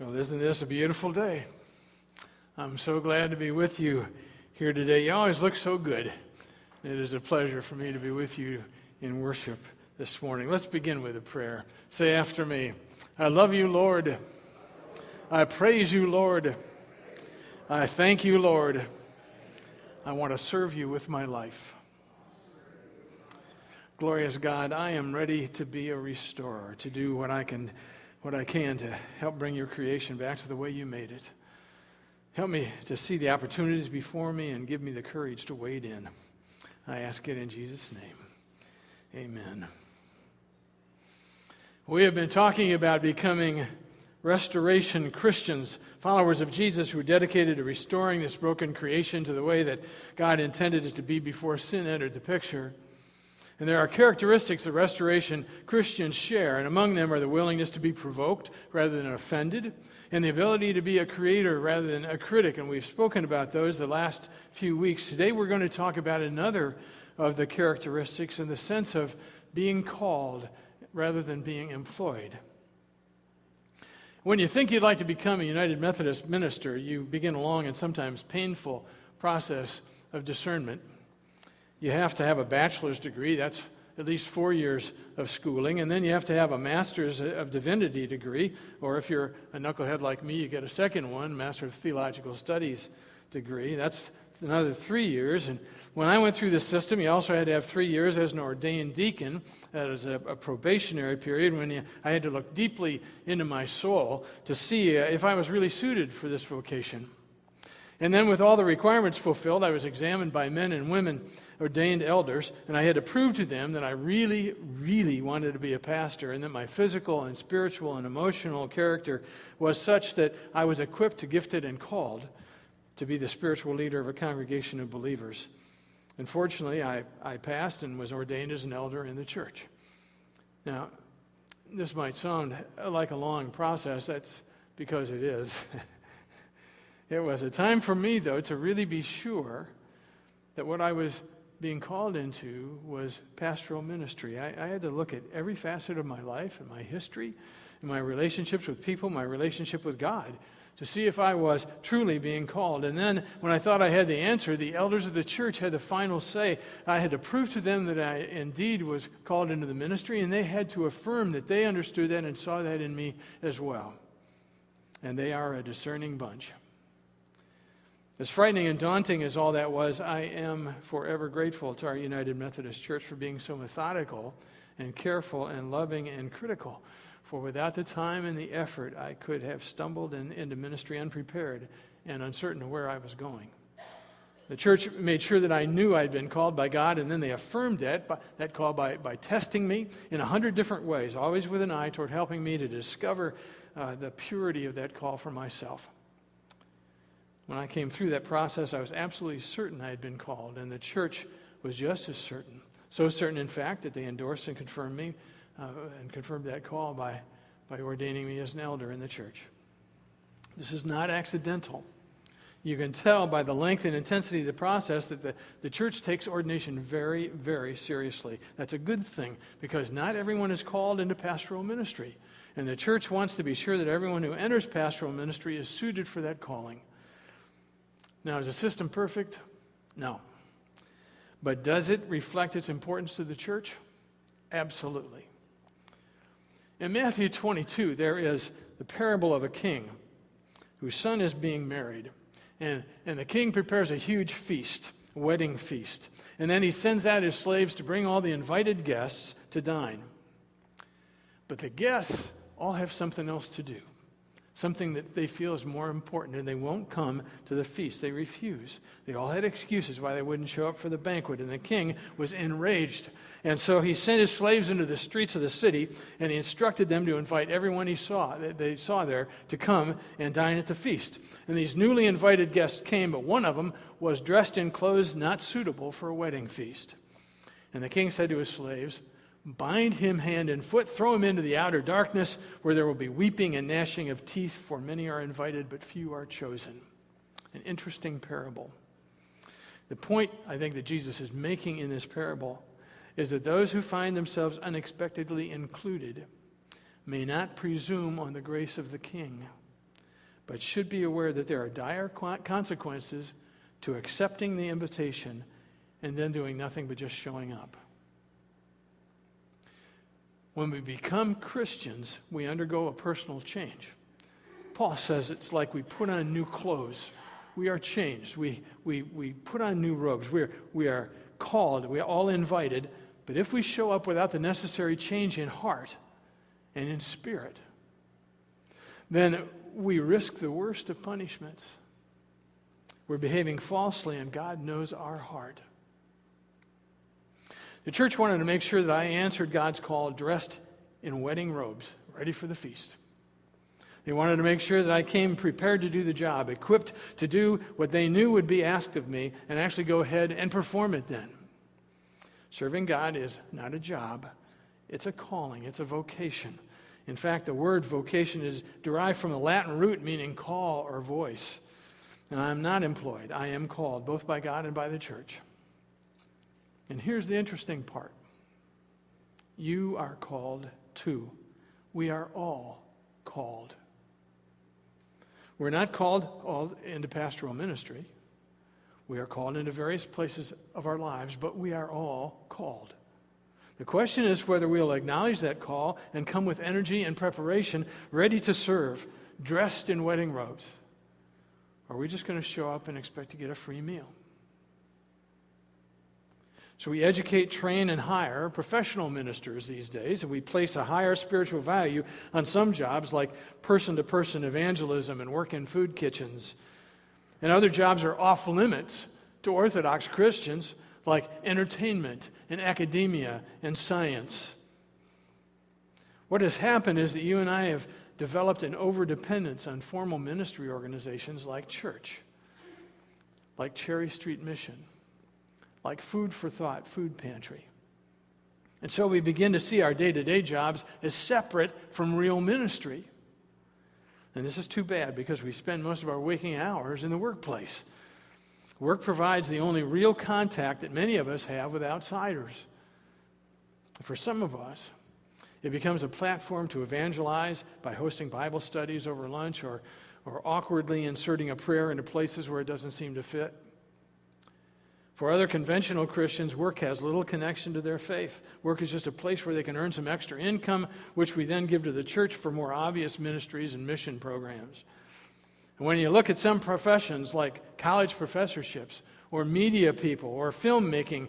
Well, isn't this a beautiful day? I'm so glad to be with you here today. You always look so good. It is a pleasure for me to be with you in worship this morning. Let's begin with a prayer. Say after me, I love you, Lord. I praise you, Lord. I thank you, Lord. I want to serve you with my life. Glorious God, I am ready to be a restorer, to do what I can to help bring your creation back to the way you made it. Help me to see the opportunities before me and give me the courage to wade in. I ask it in Jesus' name. Amen. We have been talking about becoming restoration Christians, followers of Jesus who are dedicated to restoring this broken creation to the way that God intended it to be before sin entered the picture. And there are characteristics that restoration Christians share, and among them are the willingness to be provoked rather than offended, and the ability to be a creator rather than a critic. And we've spoken about those the last few weeks. Today we're going to talk about another of the characteristics in the sense of being called rather than being employed. When you think you'd like to become a United Methodist minister, you begin a long and sometimes painful process of discernment. You have to have a bachelor's degree, that's at least 4 years of schooling, and then you have to have a master's of divinity degree, or if you're a knucklehead like me, you get a second one, Master of Theological Studies degree. That's another 3 years. And when I went through the system, you also had to have 3 years as an ordained deacon. That is a probationary period when I had to look deeply into my soul to see if I was really suited for this vocation. And then with all the requirements fulfilled, I was examined by men and women, ordained elders, and I had to prove to them that I really, really wanted to be a pastor and that my physical and spiritual and emotional character was such that I was equipped, gifted, and called to be the spiritual leader of a congregation of believers. And fortunately, I passed and was ordained as an elder in the church. Now, this might sound like a long process. That's because it is. It was a time for me, though, to really be sure that what I was being called into was pastoral ministry. I had to look at every facet of my life and my history and my relationships with people, my relationship with God, to see if I was truly being called. And then when I thought I had the answer, the elders of the church had the final say. I had to prove to them that I indeed was called into the ministry, and they had to affirm that they understood that and saw that in me as well. And they are a discerning bunch. As frightening and daunting as all that was, I am forever grateful to our United Methodist Church for being so methodical and careful and loving and critical. For without the time and the effort, I could have stumbled into ministry unprepared and uncertain of where I was going. The church made sure that I knew I'd been called by God, and then they affirmed that call by testing me in 100 different ways, always with an eye toward helping me to discover the purity of that call for myself. When I came through that process, I was absolutely certain I had been called, and the church was just as certain. So certain, in fact, that they endorsed and confirmed me and confirmed that call by ordaining me as an elder in the church. This is not accidental. You can tell by the length and intensity of the process that the church takes ordination very, very seriously. That's a good thing, because not everyone is called into pastoral ministry. And the church wants to be sure that everyone who enters pastoral ministry is suited for that calling. Now, is the system perfect? No. But does it reflect its importance to the church? Absolutely. In Matthew 22, there is the parable of a king whose son is being married. And the king prepares a huge feast, a wedding feast. And then he sends out his slaves to bring all the invited guests to dine. But the guests all have something else to do. Something that they feel is more important, and they won't come to the feast. They refuse. They all had excuses why they wouldn't show up for the banquet, and the king was enraged. And so he sent his slaves into the streets of the city, and he instructed them to invite everyone they saw there to come and dine at the feast. And these newly invited guests came, but one of them was dressed in clothes not suitable for a wedding feast. And the king said to his slaves, "Bind him hand and foot, throw him into the outer darkness, where there will be weeping and gnashing of teeth, for many are invited, but few are chosen." An interesting parable. The point, I think, that Jesus is making in this parable is that those who find themselves unexpectedly included may not presume on the grace of the king. but should be aware that there are dire consequences to accepting the invitation and then doing nothing but just showing up. When we become Christians, we undergo a personal change. Paul says it's like we put on new clothes. We are changed. We put on new robes. We are called. We are all invited. But if we show up without the necessary change in heart and in spirit, then we risk the worst of punishments. We're behaving falsely, and God knows our heart. The church wanted to make sure that I answered God's call dressed in wedding robes, ready for the feast. They wanted to make sure that I came prepared to do the job, equipped to do what they knew would be asked of me, and actually go ahead and perform it then. Serving God is not a job. It's a calling. It's a vocation. In fact, the word vocation is derived from the Latin root meaning call or voice. And I'm not employed. I am called, both by God and by the church. And here's the interesting part. You are called too. We are all called. We're not called all into pastoral ministry. We are called into various places of our lives, but we are all called. The question is whether we'll acknowledge that call and come with energy and preparation, ready to serve, dressed in wedding robes. Or are we just going to show up and expect to get a free meal? So we educate, train, and hire professional ministers these days, and we place a higher spiritual value on some jobs like person-to-person evangelism and work in food kitchens. And other jobs are off limits to Orthodox Christians like entertainment and academia and science. What has happened is that you and I have developed an overdependence on formal ministry organizations like church, like Cherry Street Mission, like Food for Thought Food Pantry. And so we begin to see our day-to-day jobs as separate from real ministry. And this is too bad because we spend most of our waking hours in the workplace. Work provides the only real contact that many of us have with outsiders. For some of us, it becomes a platform to evangelize by hosting Bible studies over lunch or awkwardly inserting a prayer into places where it doesn't seem to fit. For other conventional Christians, work has little connection to their faith. Work is just a place where they can earn some extra income, which we then give to the church for more obvious ministries and mission programs. And when you look at some professions like college professorships or media people or filmmaking,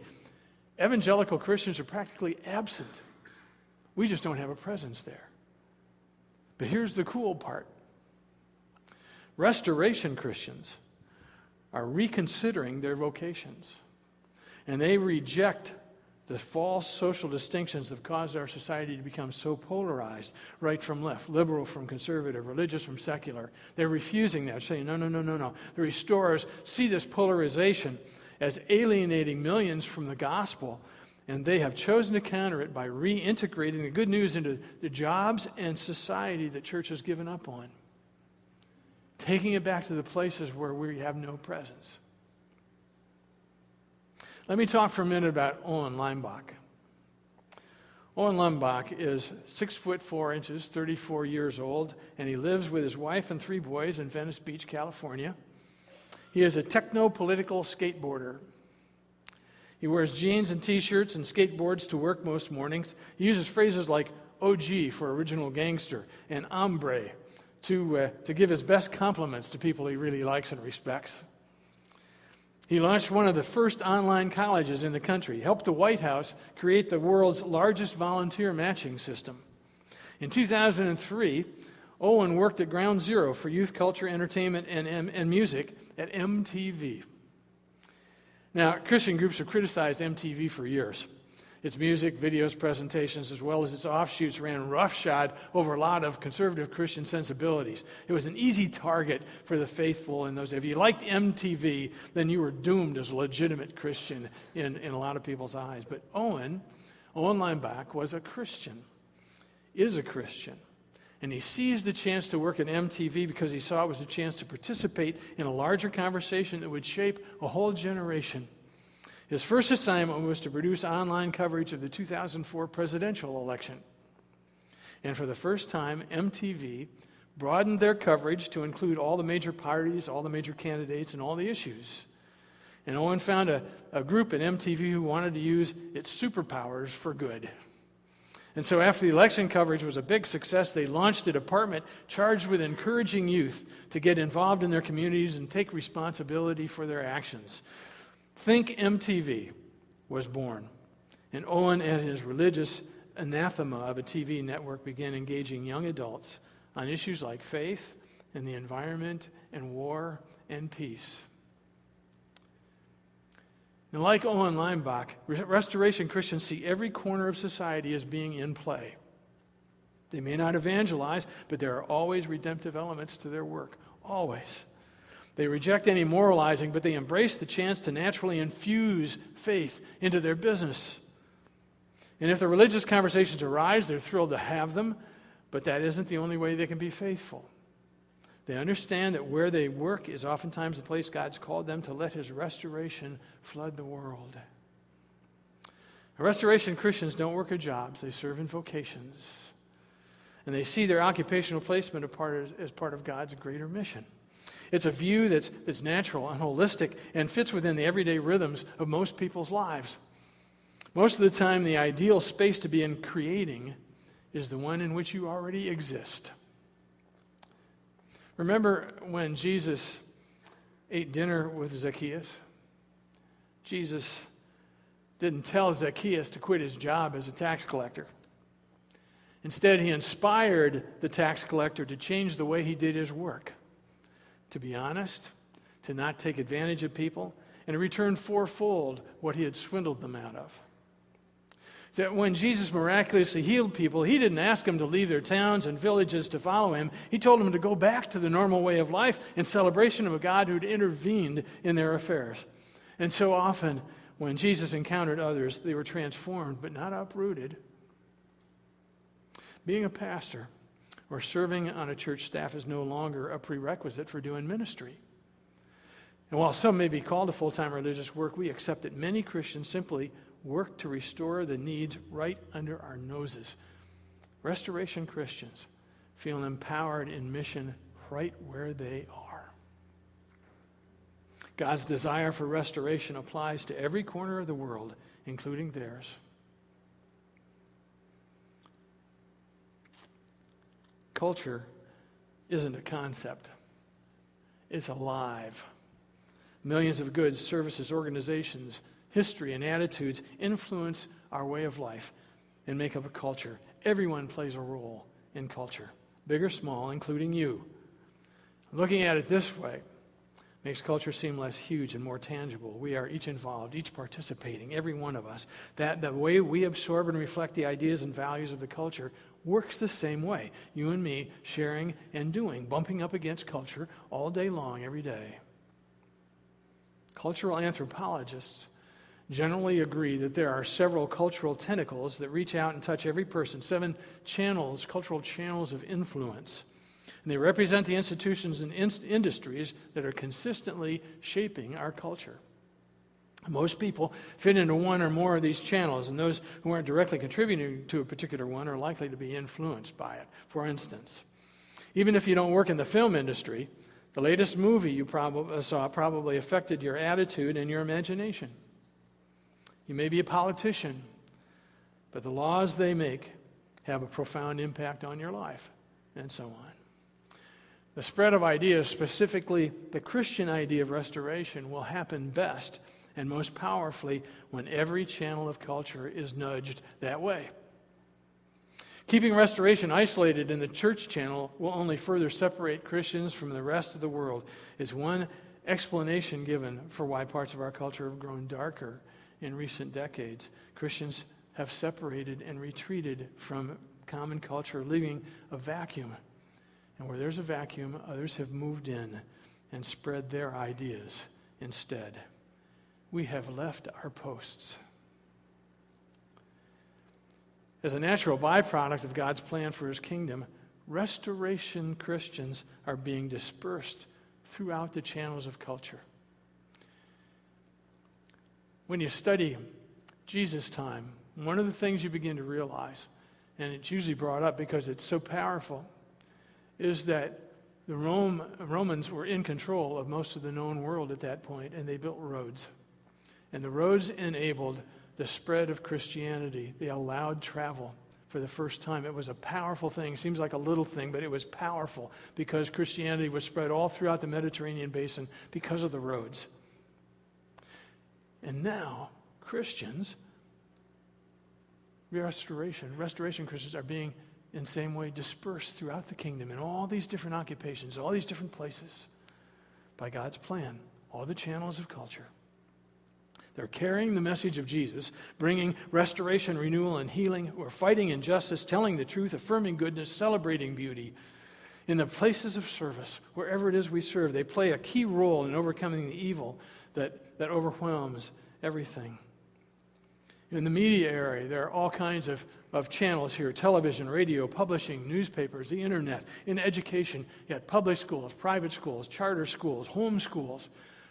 evangelical Christians are practically absent. We just don't have a presence there. But here's the cool part. Restoration Christians are reconsidering their vocations. And they reject the false social distinctions that have caused our society to become so polarized, right from left, liberal from conservative, religious from secular. They're refusing that, saying, no. The restorers see this polarization as alienating millions from the gospel, and they have chosen to counter it by reintegrating the good news into the jobs and society that church has given up on, taking it back to the places where we have no presence. Let me talk for a minute about Owen Leimbach. Owen Leimbach is 6'4", 34 years old, and he lives with his wife and 3 boys in Venice Beach, California. He is a techno-political skateboarder. He wears jeans and t-shirts and skateboards to work most mornings. He uses phrases like OG for original gangster and hombre to give his best compliments to people he really likes and respects. He launched one of the first online colleges in the country, helped the White House create the world's largest volunteer matching system. In 2003, Owen worked at Ground Zero for youth culture, entertainment, and music at MTV. Now, Christian groups have criticized MTV for years. Its music, videos, presentations, as well as its offshoots ran roughshod over a lot of conservative Christian sensibilities. It was an easy target for the faithful in those. If you liked MTV, then you were doomed as a legitimate Christian in a lot of people's eyes. But Owen Leimbach was a Christian, is a Christian. And he seized the chance to work at MTV because he saw it was a chance to participate in a larger conversation that would shape a whole generation. His first assignment was to produce online coverage of the 2004 presidential election. And for the first time, MTV broadened their coverage to include all the major parties, all the major candidates, and all the issues. And Owen found a group at MTV who wanted to use its superpowers for good. And so after the election coverage was a big success, they launched a department charged with encouraging youth to get involved in their communities and take responsibility for their actions. Think MTV was born. And Owen and his religious anathema of a TV network began engaging young adults on issues like faith and the environment and war and peace. And like Owen Leimbach, Restoration Christians see every corner of society as being in play. They may not evangelize, but there are always redemptive elements to their work. Always. They reject any moralizing, but they embrace the chance to naturally infuse faith into their business. And if the religious conversations arise, they're thrilled to have them, but that isn't the only way they can be faithful. They understand that where they work is oftentimes the place God's called them to let His restoration flood the world. Restoration Christians don't work at jobs, they serve in vocations. And they see their occupational placement as part of God's greater mission. It's a view that's natural and holistic and fits within the everyday rhythms of most people's lives. Most of the time, the ideal space to be in creating is the one in which you already exist. Remember when Jesus ate dinner with Zacchaeus? Jesus didn't tell Zacchaeus to quit his job as a tax collector. Instead, he inspired the tax collector to change the way he did his work, to be honest, to not take advantage of people, and to return fourfold what he had swindled them out of. So when Jesus miraculously healed people, he didn't ask them to leave their towns and villages to follow him. He told them to go back to the normal way of life in celebration of a God who'd intervened in their affairs. And so often, when Jesus encountered others, they were transformed, but not uprooted. Being a pastor or serving on a church staff is no longer a prerequisite for doing ministry. And while some may be called to full-time religious work, we accept that many Christians simply work to restore the needs right under our noses. Restoration Christians feel empowered in mission right where they are. God's desire for restoration applies to every corner of the world, including theirs. Culture isn't a concept. It's alive. Millions of goods, services, organizations, history, and attitudes influence our way of life and make up a culture. Everyone plays a role in culture, big or small, including you. Looking at it this way makes culture seem less huge and more tangible. We are each involved, each participating, every one of us. That the way we absorb and reflect the ideas and values of the culture works the same way. You and me sharing and doing, bumping up against culture all day long, every day. Cultural anthropologists generally agree that there are several cultural tentacles that reach out and touch every person, 7 channels, cultural channels of influence. And they represent the institutions and industries that are consistently shaping our culture. Most people fit into one or more of these channels, and those who aren't directly contributing to a particular one are likely to be influenced by it. For instance, even if you don't work in the film industry, the latest movie you saw probably affected your attitude and your imagination. You may be a politician, but the laws they make have a profound impact on your life, and so on. The spread of ideas, specifically the Christian idea of restoration, will happen best and most powerfully when every channel of culture is nudged that way. Keeping restoration isolated in the church channel will only further separate Christians from the rest of the world. It's one explanation given for why parts of our culture have grown darker in recent decades. Christians have separated and retreated from common culture, leaving a vacuum. And where there's a vacuum, others have moved in and spread their ideas instead. We have left our posts. As a natural byproduct of God's plan for His kingdom, restoration Christians are being dispersed throughout the channels of culture. When you study Jesus' time, one of the things you begin to realize, and it's usually brought up because it's so powerful, is that the Romans were in control of most of the known world at that point, and they built roads. And the roads enabled the spread of Christianity. They allowed travel for the first time. It was a powerful thing. Seems like a little thing, but it was powerful because Christianity was spread all throughout the Mediterranean basin because of the roads. And now, Christians, restoration Christians are being, in the same way, dispersed throughout the kingdom in all these different occupations, all these different places, by God's plan, all the channels of culture. They're carrying the message of Jesus, bringing restoration, renewal, and healing. We're fighting injustice, telling the truth, affirming goodness, celebrating beauty. In the places of service, wherever it is we serve, they play a key role in overcoming the evil that overwhelms everything. In the media area, there are all kinds of channels here: television, radio, publishing, newspapers, the internet. In education, you have public schools, private schools, charter schools, home schools,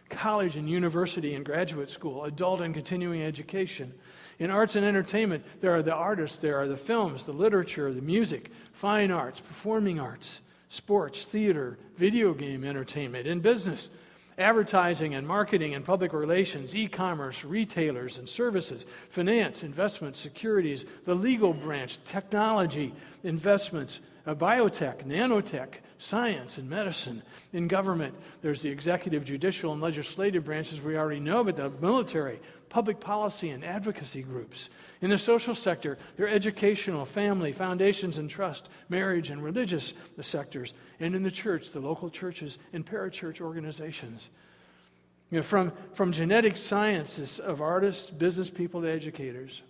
college and university and graduate school, adult and continuing education. In arts and entertainment, there are the artists, there are the films, the literature, the music, fine arts, performing arts, sports, theater, video game entertainment. In business, advertising and marketing and public relations, e-commerce, retailers and services, finance, investments, securities, the legal branch, technology, investments, biotech, nanotech, science and medicine. In government, there's the executive, judicial, and legislative branches we already know, but the military, public policy, and advocacy groups. In the social sector, there are educational, family, foundations and trust, marriage, and religious sectors. And in the church, the local churches and parachurch organizations. You know, from genetic sciences of artists, business people, to educators,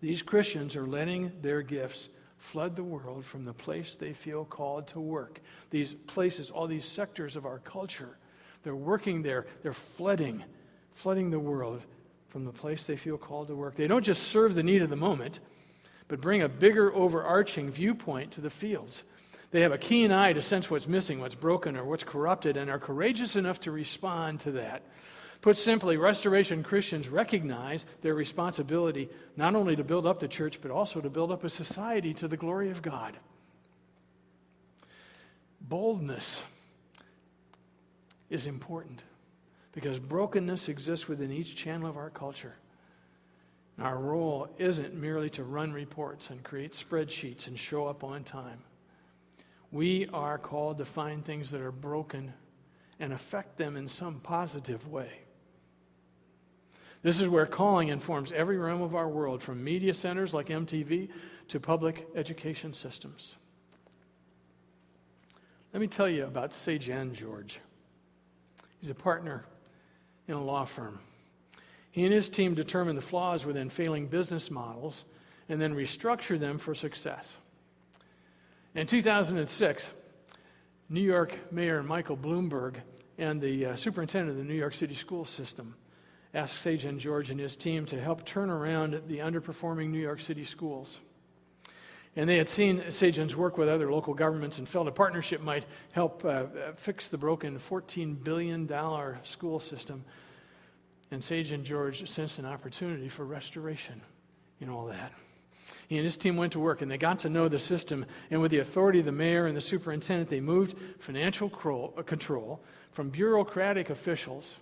these Christians are letting their gifts flood the world from the place they feel called to work. These places, all these sectors of our culture, they're working there. They're flooding the world from the place they feel called to work. They don't just serve the need of the moment, but bring a bigger overarching viewpoint to the fields. They have a keen eye to sense what's missing, what's broken, or what's corrupted, and are courageous enough to respond to that. Put simply, Restoration Christians recognize their responsibility not only to build up the church, but also to build up a society to the glory of God. Boldness is important because brokenness exists within each channel of our culture. Our role isn't merely to run reports and create spreadsheets and show up on time. We are called to find things that are broken and affect them in some positive way. This is where calling informs every realm of our world, from media centers like MTV to public education systems. Let me tell you about Sejan George. He's a partner in a law firm. He and his team determine the flaws within failing business models and then restructure them for success. In 2006, New York Mayor Michael Bloomberg and the superintendent of the New York City school system asked Sejan George and his team to help turn around the underperforming New York City schools. And they had seen Sejan's work with other local governments and felt a partnership might help fix the broken $14 billion school system. And Sejan George sensed an opportunity for restoration in all that. He and his team went to work, and they got to know the system. And with the authority of the mayor and the superintendent, they moved financial control from bureaucratic officials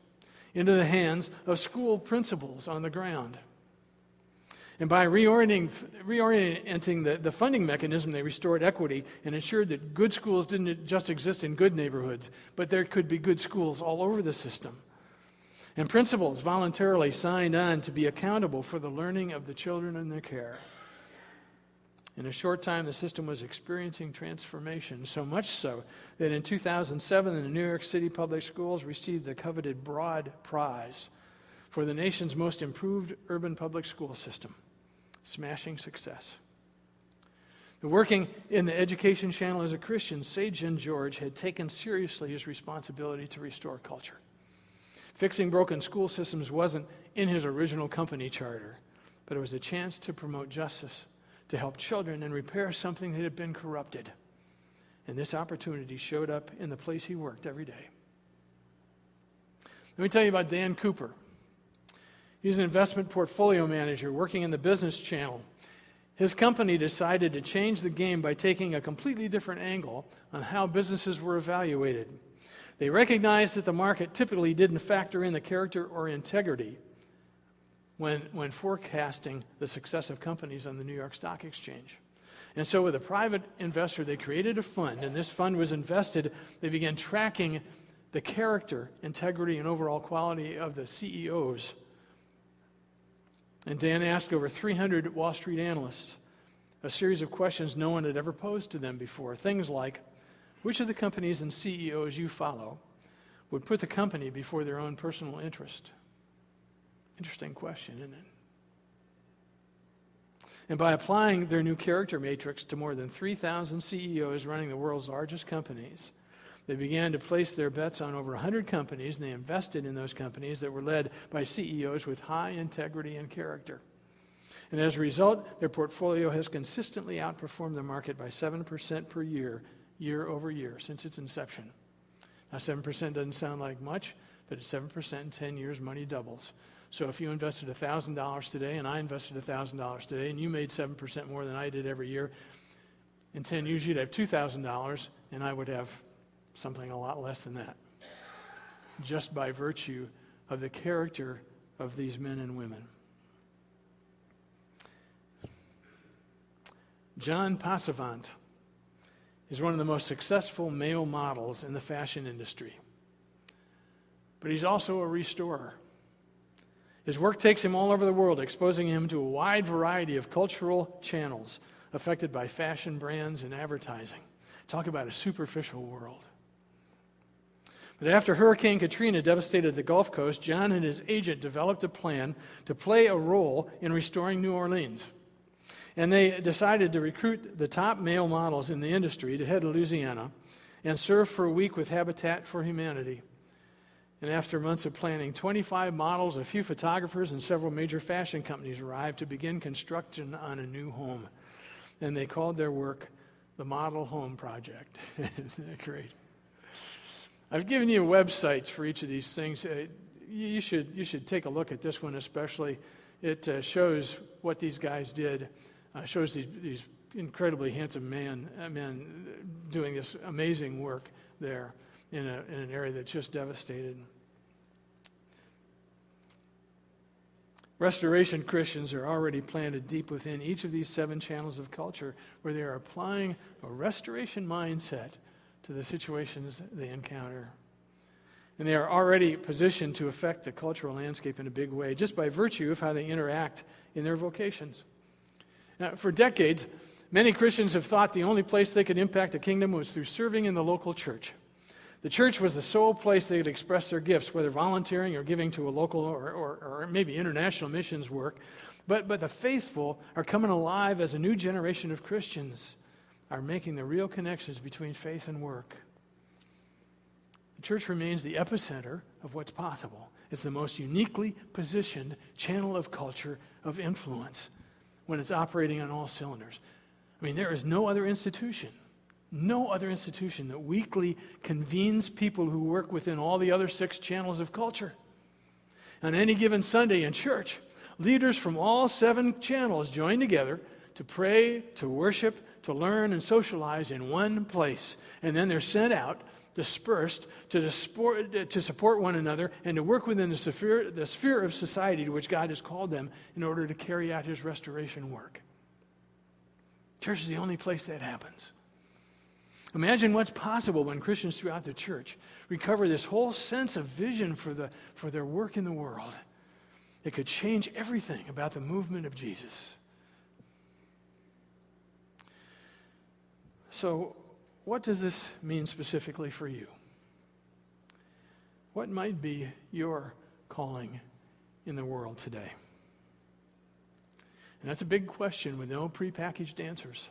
into the hands of school principals on the ground. And by reorienting the funding mechanism, they restored equity and ensured that good schools didn't just exist in good neighborhoods, but there could be good schools all over the system. And principals voluntarily signed on to be accountable for the learning of the children in their care. In a short time, the system was experiencing transformation, so much so that in 2007, the New York City Public Schools received the coveted Broad Prize for the nation's most improved urban public school system. Smashing success. Working in the education channel as a Christian, Sejan George had taken seriously his responsibility to restore culture. Fixing broken school systems wasn't in his original company charter, but it was a chance to promote justice, to help children, and repair something that had been corrupted. And this opportunity showed up in the place he worked every day. Let me tell you about Dan Cooper. He's an investment portfolio manager working in the business channel. his company decided to change the game by taking a completely different angle on how businesses were evaluated. They recognized that the market typically didn't factor in the character or integrity when forecasting the success of companies on the New York Stock Exchange. And so with a private investor, they created a fund, and this fund was invested. They began tracking the character, integrity, and overall quality of the CEOs. And Dan asked over 300 Wall Street analysts a series of questions no one had ever posed to them before. Things like, which of the companies and CEOs you follow would put the company before their own personal interest? Interesting question, isn't it? And by applying their new character matrix to more than 3,000 CEOs running the world's largest companies, they began to place their bets on over 100 companies, and they invested in those companies that were led by CEOs with high integrity and character. And as a result, their portfolio has consistently outperformed the market by 7% per year, year over year, since its inception. Now, 7% doesn't sound like much, but at 7% in 10 years, money doubles. So if you invested $1,000 today, and I invested $1,000 today, and you made 7% more than I did every year, in 10 years you'd have $2,000, and I would have something a lot less than that, just by virtue of the character of these men and women. John Passavant is one of the most successful male models in the fashion industry, but he's also a restorer. His work takes him all over the world, exposing him to a wide variety of cultural channels affected by fashion brands and advertising. Talk about a superficial world. But after Hurricane Katrina devastated the Gulf Coast, John and his agent developed a plan to play a role in restoring New Orleans. And they decided to recruit the top male models in the industry to head to Louisiana and serve for a week with Habitat for Humanity. And after months of planning, 25 models, a few photographers, and several major fashion companies arrived to begin construction on a new home. And they called their work the Model Home Project. Isn't that great? I've given you websites for each of these things. You should take a look at this one especially. It shows what these guys did. Shows these incredibly handsome men doing this amazing work there in an area that's just devastated. Restoration Christians are already planted deep within each of these 7 channels of culture, where they are applying a restoration mindset to the situations they encounter. And they are already positioned to affect the cultural landscape in a big way, just by virtue of how they interact in their vocations. Now, for decades, many Christians have thought the only place they could impact the kingdom was through serving in the local church. The church was the sole place they could express their gifts, whether volunteering or giving to a local or maybe international missions work. But the faithful are coming alive as a new generation of Christians are making the real connections between faith and work. The church remains the epicenter of what's possible. It's the most uniquely positioned channel of culture, of influence, when it's operating on all cylinders. I mean, there is no other institution that weekly convenes people who work within all the other 6 channels of culture. On any given Sunday in church, leaders from all 7 channels join together to pray, to worship, to learn, and socialize in one place. And then they're sent out, dispersed, to support one another and to work within the sphere of society to which God has called them in order to carry out his restoration work. Church is the only place that happens. Imagine what's possible when Christians throughout the church recover this whole sense of vision for their work in the world. It could change everything about the movement of Jesus. So, what does this mean specifically for you? What might be your calling in the world today? And that's a big question with no prepackaged answers.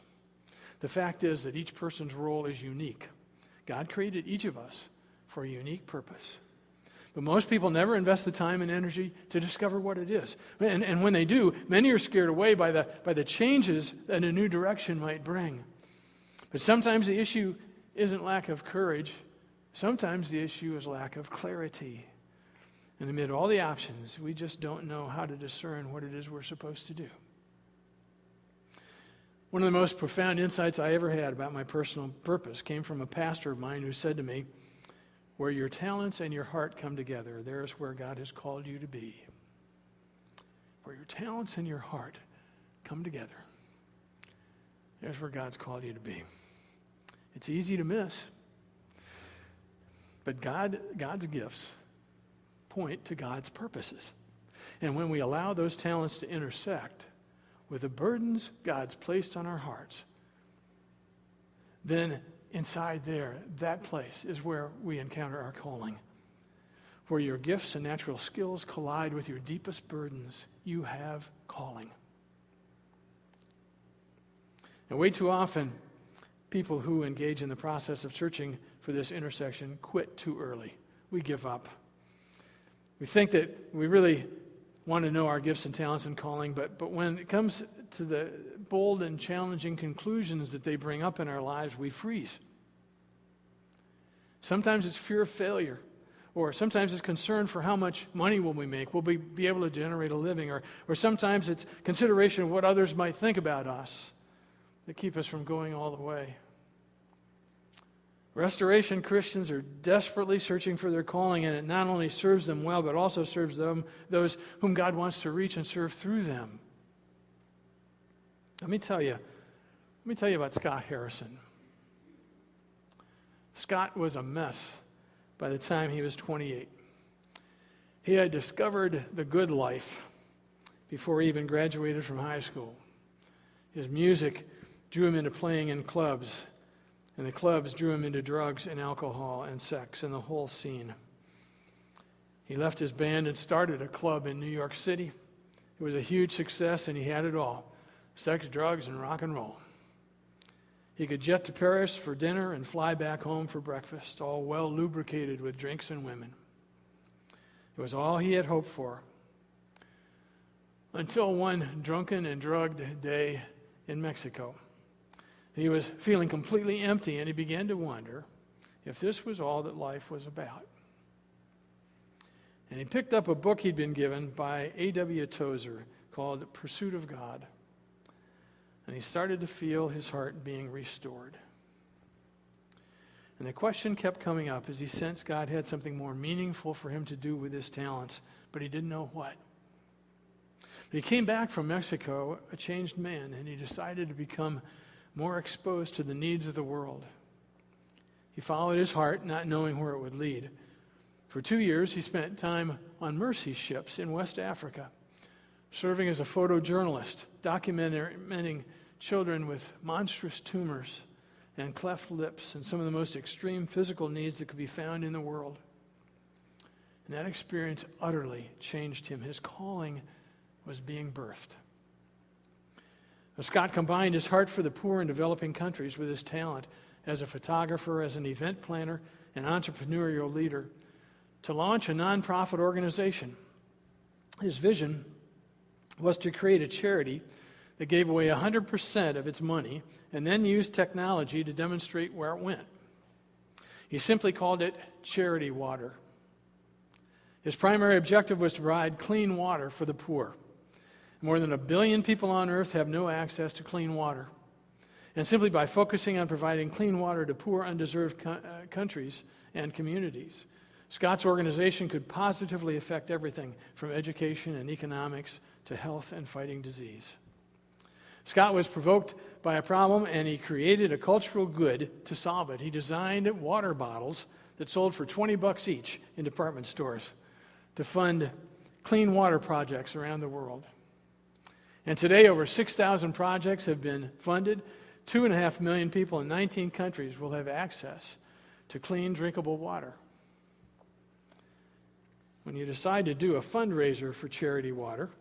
The fact is that each person's role is unique. God created each of us for a unique purpose. But most people never invest the time and energy to discover what it is. And when they do, many are scared away by the changes that a new direction might bring. But sometimes the issue isn't lack of courage. Sometimes the issue is lack of clarity. And amid all the options, we just don't know how to discern what it is we're supposed to do. One of the most profound insights I ever had about my personal purpose came from a pastor of mine who said to me, "Where your talents and your heart come together, there's where God has called you to be." Where your talents and your heart come together, there's where God's called you to be. It's easy to miss, but God's gifts point to God's purposes. And when we allow those talents to intersect with the burdens God's placed on our hearts, then inside there, that place is where we encounter our calling. Where your gifts and natural skills collide with your deepest burdens, you have calling. And way too often, people who engage in the process of searching for this intersection quit too early. We give up. We think that we really want to know our gifts and talents and calling, but when it comes to the bold and challenging conclusions that they bring up in our lives, we freeze. Sometimes it's fear of failure, or sometimes it's concern for how much money will we make, will we be able to generate a living, or sometimes it's consideration of what others might think about us that keep us from going all the way. Restoration Christians are desperately searching for their calling, and it not only serves them well, but also serves those whom God wants to reach and serve through them. Let me tell you about Scott Harrison. Scott was a mess by the time he was 28. He had discovered the good life before he even graduated from high school. His music drew him into playing in clubs, and the clubs drew him into drugs and alcohol and sex and the whole scene. He left his band and started a club in New York City. It was a huge success, and he had it all: sex, drugs, and rock and roll. He could jet to Paris for dinner and fly back home for breakfast, all well lubricated with drinks and women. It was all he had hoped for. Until one drunken and drugged day in Mexico. He was feeling completely empty, and he began to wonder if this was all that life was about. And he picked up a book he'd been given by A.W. Tozer called Pursuit of God. And he started to feel his heart being restored. And the question kept coming up as he sensed God had something more meaningful for him to do with his talents, but he didn't know what. But he came back from Mexico a changed man, and he decided to become more exposed to the needs of the world. He followed his heart, not knowing where it would lead. For 2 years, he spent time on mercy ships in West Africa, serving as a photojournalist, documenting children with monstrous tumors and cleft lips and some of the most extreme physical needs that could be found in the world. And that experience utterly changed him. His calling was being birthed. Scott combined his heart for the poor in developing countries with his talent as a photographer, as an event planner, an entrepreneurial leader, to launch a nonprofit organization. His vision was to create a charity that gave away 100% of its money and then used technology to demonstrate where it went. He simply called it Charity Water. His primary objective was to provide clean water for the poor. More than 1 billion people on earth have no access to clean water. And simply by focusing on providing clean water to poor, undeserved countries and communities, Scott's organization could positively affect everything from education and economics to health and fighting disease. Scott was provoked by a problem, and he created a cultural good to solve it. He designed water bottles that sold for $20 each in department stores to fund clean water projects around the world. And today, over 6,000 projects have been funded. 2.5 million people in 19 countries will have access to clean, drinkable water. When you decide to do a fundraiser for Charity Water,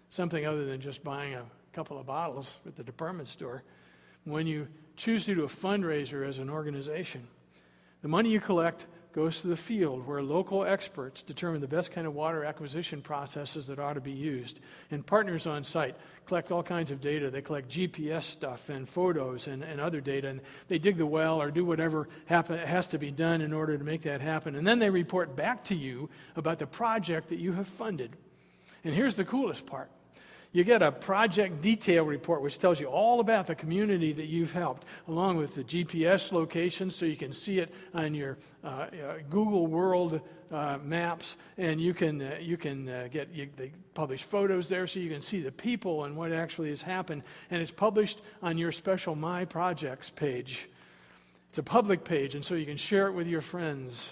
something other than just buying a couple of bottles at the department store, when you choose to do a fundraiser as an organization, the money you collect goes to the field where local experts determine the best kind of water acquisition processes that ought to be used. And partners on site collect all kinds of data. They collect GPS stuff and photos and other data, and they dig the well or do whatever has to be done in order to make that happen. And then they report back to you about the project that you have funded. And here's the coolest part. You get a project detail report which tells you all about the community that you've helped, along with the GPS location so you can see it on your Google World maps, and they publish photos there so you can see the people and what actually has happened, and it's published on your special My Projects page. It's a public page, and so you can share it with your friends.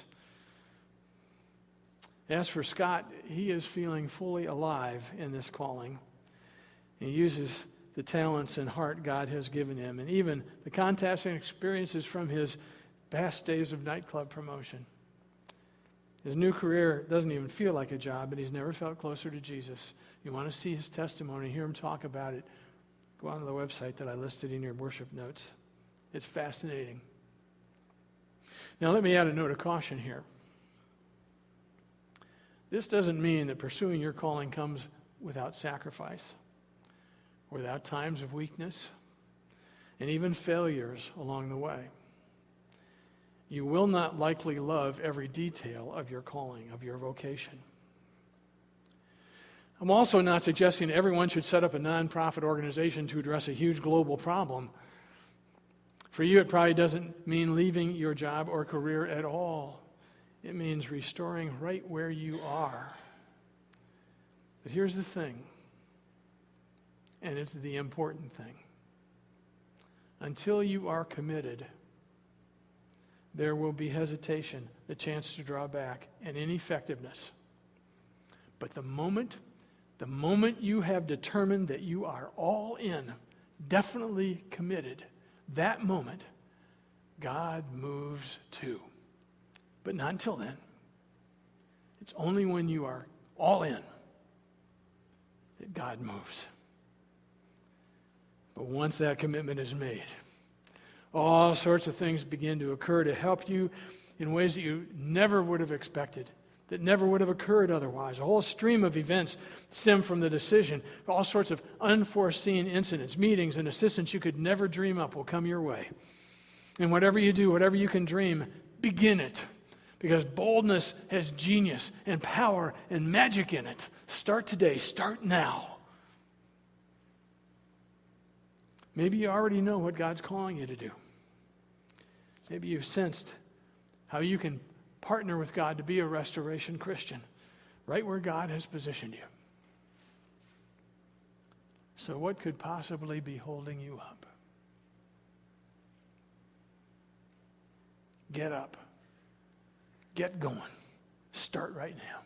As for Scott, he is feeling fully alive in this calling. He uses the talents and heart God has given him, and even the contacts and experiences from his past days of nightclub promotion. His new career doesn't even feel like a job, but he's never felt closer to Jesus. You want to see his testimony, hear him talk about it, go on to the website that I listed in your worship notes. It's fascinating. Now let me add a note of caution here. This doesn't mean that pursuing your calling comes without sacrifice, without times of weakness, and even failures along the way. You will not likely love every detail of your calling, of your vocation. I'm also not suggesting everyone should set up a nonprofit organization to address a huge global problem. For you, it probably doesn't mean leaving your job or career at all. It means restoring right where you are. But here's the thing, and it's the important thing. Until you are committed, there will be hesitation, the chance to draw back, and ineffectiveness. But the moment you have determined that you are all in, definitely committed, that moment, God moves too. But not until then. It's only when you are all in that God moves. But once that commitment is made, all sorts of things begin to occur to help you in ways that you never would have expected, that never would have occurred otherwise. A whole stream of events stem from the decision. All sorts of unforeseen incidents, meetings, and assistance you could never dream up will come your way. And whatever you do, whatever you can dream, begin it. Because boldness has genius and power and magic in it. Start today. Start now. Maybe you already know what God's calling you to do. Maybe you've sensed how you can partner with God to be a restoration Christian, right where God has positioned you. So what could possibly be holding you up? Get up. Get going. Start right now.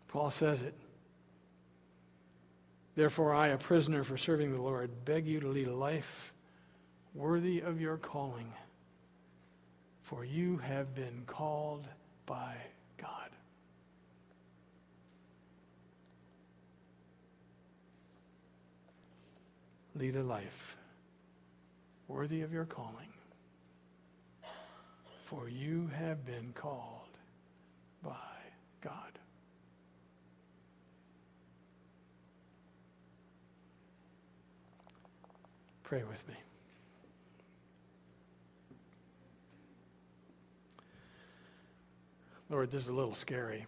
Paul says it. Therefore, I, a prisoner for serving the Lord, beg you to lead a life worthy of your calling, for you have been called by God. Lead a life worthy of your calling, for you have been called by God. Pray with me. Lord, this is a little scary.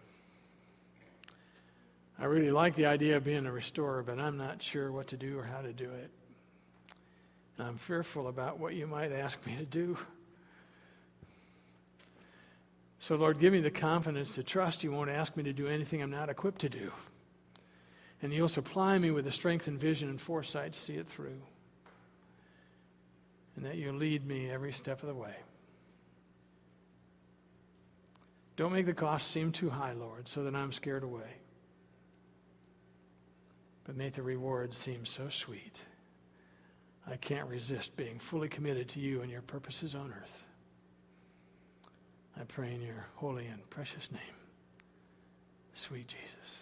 I really like the idea of being a restorer, but I'm not sure what to do or how to do it. I'm fearful about what you might ask me to do. So, Lord, give me the confidence to trust you won't ask me to do anything I'm not equipped to do. And you'll supply me with the strength and vision and foresight to see it through. And that you'll lead me every step of the way. Don't make the cost seem too high, Lord, so that I'm scared away. But make the reward seem so sweet. I can't resist being fully committed to you and your purposes on earth. I pray in your holy and precious name, sweet Jesus.